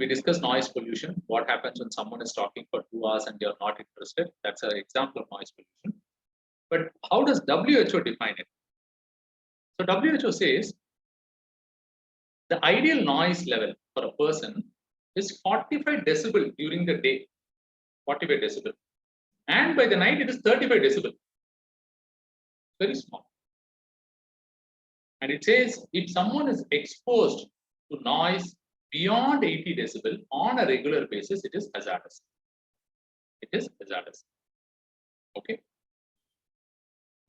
we discussed noise pollution. What happens when someone is talking for 2 hours and you're not interested? That's an example of noise pollution. But how does WHO define it? So WHO says the ideal noise level for a person is 45 decibel during the day, 45 decibel. And by the night, it is 35 decibel. Very small. And it says if someone is exposed to noise beyond 80 decibel on a regular basis, it is hazardous. It is hazardous. Okay.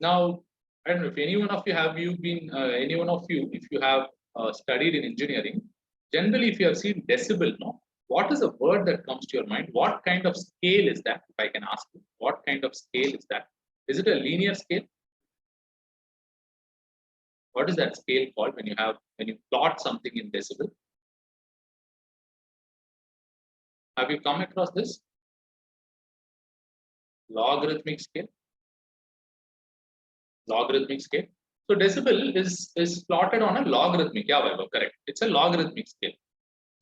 Now, I don't know if any one of you have if you have studied in engineering, generally if you have seen decibel, no, what is a word that comes to your mind? What kind of scale is that? If I can ask you, what kind of scale is that? Is it a linear scale? What is that scale called when you plot something in decibel? Have you come across this? Logarithmic scale. Logarithmic scale. So decibel is plotted on a logarithmic. Yeah, Vaibhav, correct. It's a logarithmic scale.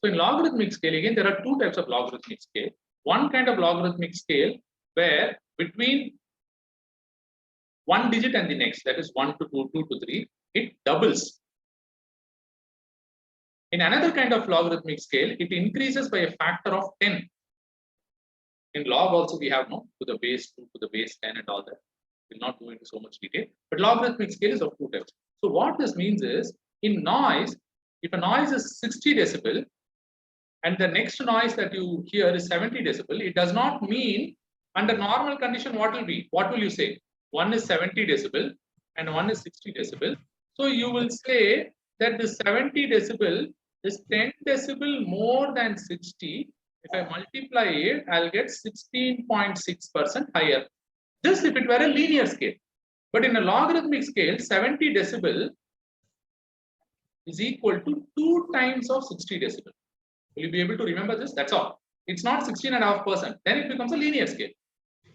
So in logarithmic scale, again, there are two types of logarithmic scale. One kind of logarithmic scale where between one digit and the next, that is 1 to 2, 2 to 3, it doubles. In another kind of logarithmic scale, it increases by a factor of 10. In log also we have to the base 2 to the base 10 and all that. We'll not go into so much detail, but logarithmic scale is of two types. So what this means is, in noise, if a noise is 60 decibel and the next noise that you hear is 70 decibel, it does not mean under normal condition what will be? What will you say? One is 70 decibel and one is 60 decibel. So you will say that the 70 decibel is 10 decibel more than 60. If I multiply it, I'll get 16.6% higher. This if it were a linear scale. But in a logarithmic scale, 70 decibel is equal to 2 times of 60 decibel. Will you be able to remember this? That's all. It's not 16.5%. Then it becomes a linear scale.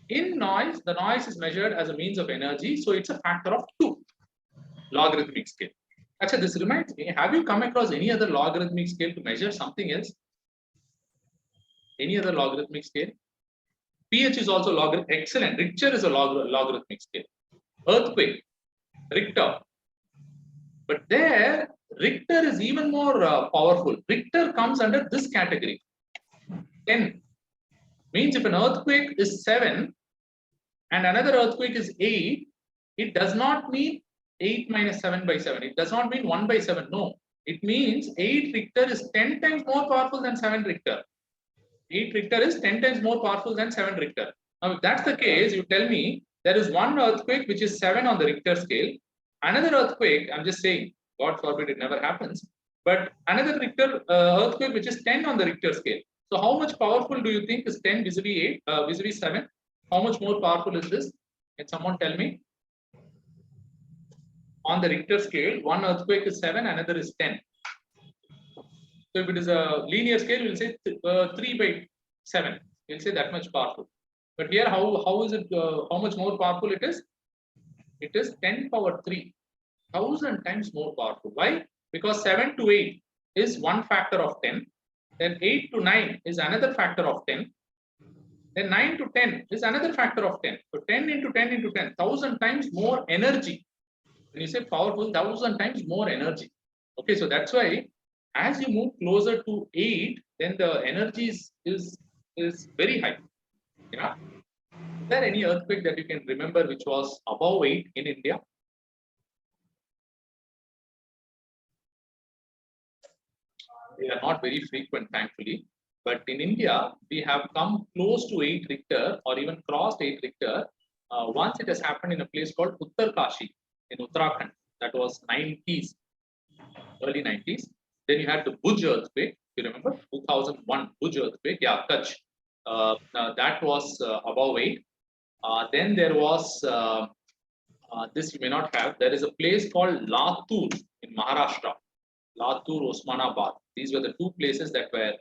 In noise, the noise is measured as a means of energy. So it's a factor of 2. Logarithmic scale. Actually, this reminds me, have you come across any other logarithmic scale to measure something else? Any other logarithmic scale? pH is also logarithmic. Excellent. Richter is a logarithmic scale. Earthquake, Richter. But there, Richter is even more powerful. Richter comes under this category. 10 means if an earthquake is 7 and another earthquake is 8, it does not mean 8 minus 7 by 7. It does not mean 1 by 7. No. It means 8 Richter is 10 times more powerful than 7 Richter. 8 Richter is 10 times more powerful than 7 Richter. Now, if that's the case, you tell me there is one earthquake which is 7 on the Richter scale. Another earthquake, I'm just saying, God forbid it never happens, but another Richter earthquake which is 10 on the Richter scale. So how much powerful do you think is 10 vis-a-vis 8, vis-a-vis 7? How much more powerful is this? Can someone tell me? On the Richter scale, one earthquake is 7, another is 10. So if it is a linear scale, we'll say 3 by 7. We'll say that much powerful. But here, how is it? How much more powerful it is? It is 10 power 3, 1,000 times more powerful. Why? Because 7 to 8 is one factor of 10. Then 8 to 9 is another factor of 10. Then 9 to 10 is another factor of 10. So 10 into 10 into 10, 1,000 times more energy. When you say powerful, 1,000 times more energy. Okay, so that's why as you move closer to 8, then the energy is very high. Yeah. Is there any earthquake that you can remember which was above 8 in India? They are not very frequent, thankfully. But in India, we have come close to 8 Richter or even crossed 8 Richter. Once it has happened in a place called Uttarkashi in Uttarakhand. That was 90s, early 90s. Then you had the Bhuj earthquake. You remember 2001 Bhuj earthquake? Yeah, Kutch. That was above 8. Then there was this you may not have. There is a place called Latur in Maharashtra. Latur, Osmanabad. These were the two places that were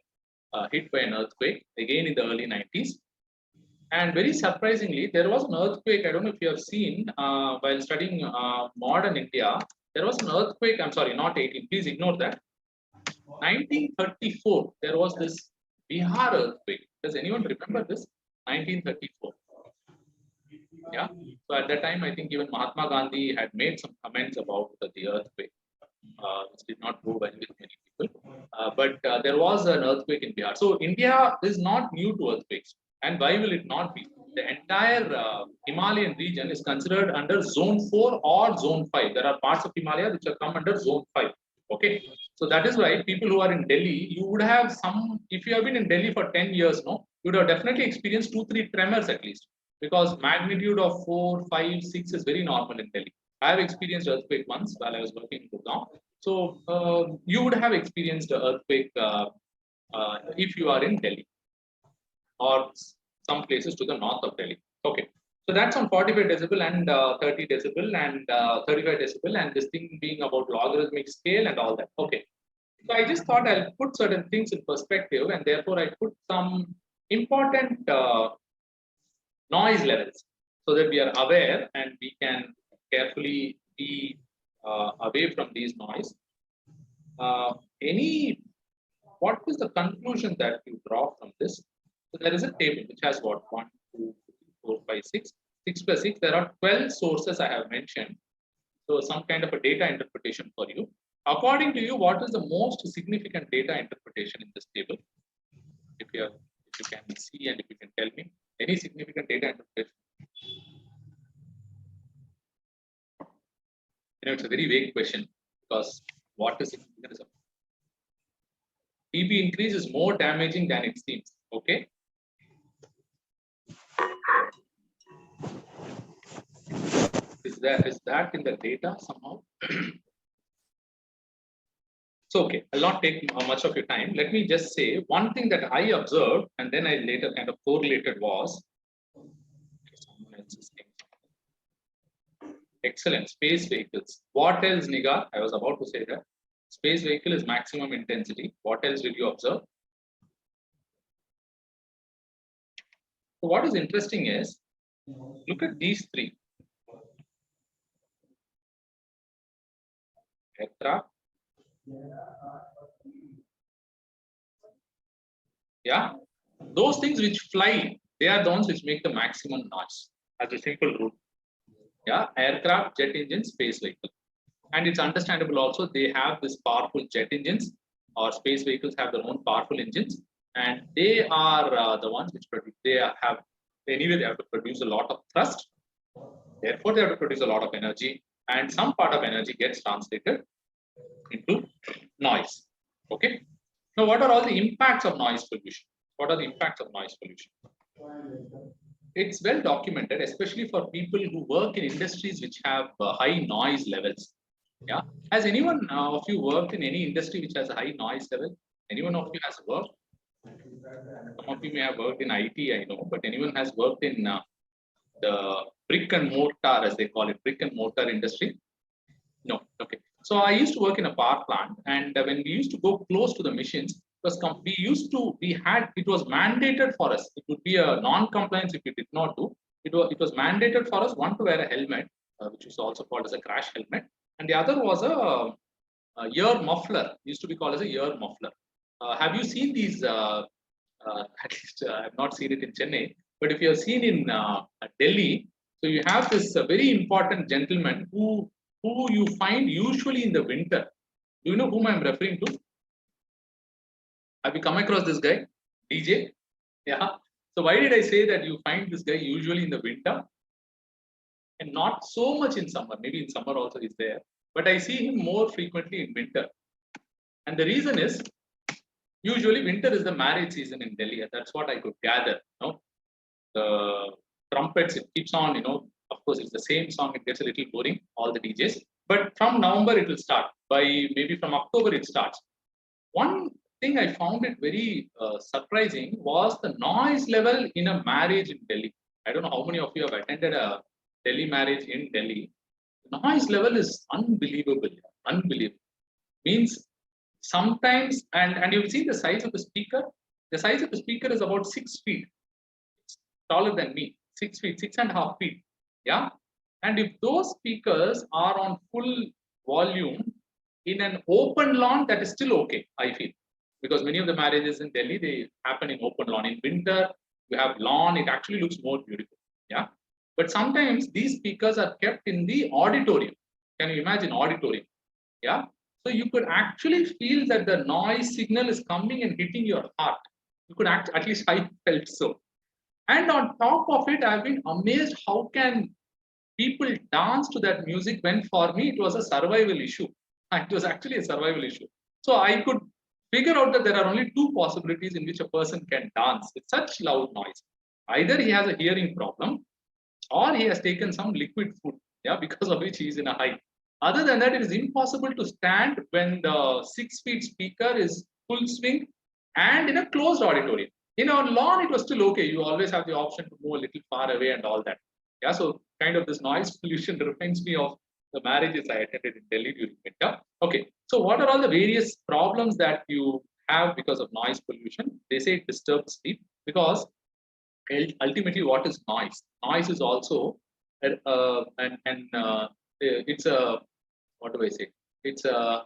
hit by an earthquake, again in the early 90s. And very surprisingly, there was an earthquake. I don't know if you have seen while studying modern India. There was an earthquake. I'm sorry, not 18. Please ignore that. 1934, there was this Bihar earthquake. Does anyone remember this? 1934. Yeah. So at that time, I think even Mahatma Gandhi had made some comments about the earthquake, which did not go well with many people. But there was an earthquake in Bihar. So India is not new to earthquakes. And why will it not be? The entire Himalayan region is considered under zone 4 or zone 5. There are parts of Himalaya which have come under zone 5. Okay. So that is why people who are in Delhi, you would have some, if you have been in Delhi for 10 years, no, you would have definitely experienced 2-3 tremors at least, because magnitude of 4, 5, 6 is very normal in Delhi. I have experienced earthquake once while I was working in Gurgaon. So you would have experienced an earthquake if you are in Delhi or some places to the north of Delhi. Okay. So that's on 45 decibel and 30 decibel and 35 decibel, and this thing being about logarithmic scale and all that. Okay. So I just thought I'll put certain things in perspective, and therefore I put some important noise levels so that we are aware and we can carefully be away from these noise. What is the conclusion that you draw from this? So there is a table which has what, 1, 2, 3, 4, 5, 6. 6 plus 6, there are 12 sources I have mentioned. So some kind of a data interpretation for you. According to you, what is the most significant data interpretation in this table? If you can see and if you can tell me any significant data interpretation. It's a very vague question, because what is significant? TB increase is more damaging than it seems. Okay. Is that in the data somehow? So okay, I'll not take much of your time. Let me just say one thing that I observed and then I later kind of correlated was excellent space vehicles. What else, Nigar? I was about to say that space vehicle is maximum intensity. What else did you observe? So what is interesting is, look at these three. Aircraft. Yeah, those things which fly, they are the ones which make the maximum noise, as a simple rule. Yeah, aircraft, jet engine, space vehicle. And it's understandable also, they have this powerful jet engines, or space vehicles have their own powerful engines, and they are the ones which produce, they have to produce a lot of thrust, therefore they have to produce a lot of energy, and some part of energy gets translated into noise. Okay. Now, what are all the impacts of noise pollution? What are the impacts of noise pollution? It's well documented, especially for people who work in industries which have high noise levels. Yeah. Has anyone of you worked in any industry which has a high noise level? Anyone of you has worked? Some of you may have worked in IT, I know, but anyone has worked in the brick and mortar, as they call it, brick and mortar industry? No. Okay. So I used to work in a power plant, and when we used to go close to the machines, it was mandated for us. It would be a non-compliance if we did not do. It was mandated for us, one, to wear a helmet, which is also called as a crash helmet, and the other was a ear muffler. Used to be called as a ear muffler. Have you seen these? At least I've not seen it in Chennai, but if you have seen in Delhi, so you have this very important gentleman who you find usually in the winter. Do you know whom I'm referring to? Have you come across this guy? DJ? Yeah. So why did I say that you find this guy usually in the winter and not so much in summer? Maybe in summer also he's there, but I see him more frequently in winter. And the reason is, usually winter is the marriage season in Delhi. That's what I could gather. You know? The trumpets, it keeps on, of course, it's the same song. It gets a little boring, all the DJs. But from November, it will start. By maybe from October, it starts. One thing I found it very surprising was the noise level in a marriage in Delhi. I don't know how many of you have attended a Delhi marriage in Delhi. The noise level is unbelievable. Unbelievable. Means sometimes, and you've seen the size of the speaker. The size of the speaker is about 6 feet. It's taller than me. 6 feet, 6.5 feet. Yeah. And if those speakers are on full volume, in an open lawn, that is still okay, I feel, because many of the marriages in Delhi, they happen in open lawn. In winter, you have lawn, it actually looks more beautiful. Yeah. But sometimes these speakers are kept in the auditorium. Can you imagine auditorium? Yeah. So you could actually feel that the noise signal is coming and hitting your heart. You could at least I felt so. And on top of it, I've been amazed how can people dance to that music when for me it was a survival issue. It was actually a survival issue. So I could figure out that there are only two possibilities in which a person can dance with such loud noise. Either he has a hearing problem or he has taken some liquid food, yeah, because of which he is in a high. Other than that, it is impossible to stand when the 6 feet speaker is full swing and in a closed auditorium. In our lawn, it was still okay. You always have the option to move a little far away and all that. Yeah, so kind of this noise pollution reminds me of the marriages I attended in Delhi during winter. Okay, so what are all the various problems that you have because of noise pollution? They say it disturbs sleep because ultimately what is noise? Noise is also it's a, what do I say? It's a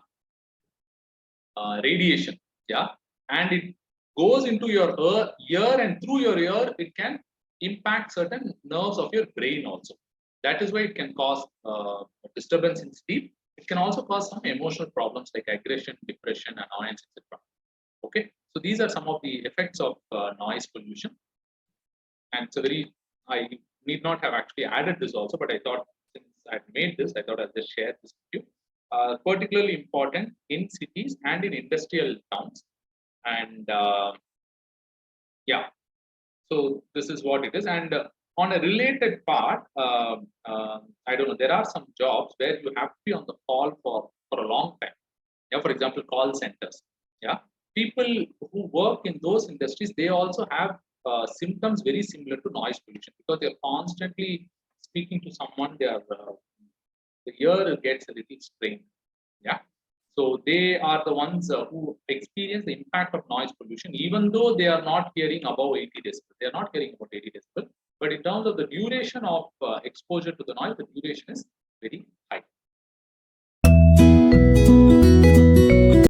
radiation, yeah, and it goes into your ear, and through your ear it can impact certain nerves of your brain also. That is why it can cause disturbance in sleep. It can also cause some emotional problems like aggression, depression, annoyance, etc. Okay, so these are some of the effects of noise pollution, and it's a very, I need not have actually added this also, but I thought since I've made this, I thought I'll just share this with you. Particularly important in cities and in industrial towns. And yeah, so this is what it is. And on a related part, I don't know, there are some jobs where you have to be on the call for a long time. Yeah, for example, call centers. Yeah, people who work in those industries, they also have symptoms very similar to noise pollution because they're constantly speaking to someone. They are the ear gets a little strained. Yeah. So they are the ones who experience the impact of noise pollution, even though they are not hearing above 80 decibel. They are not hearing about 80 decibel. But in terms of the duration of exposure to the noise, the duration is very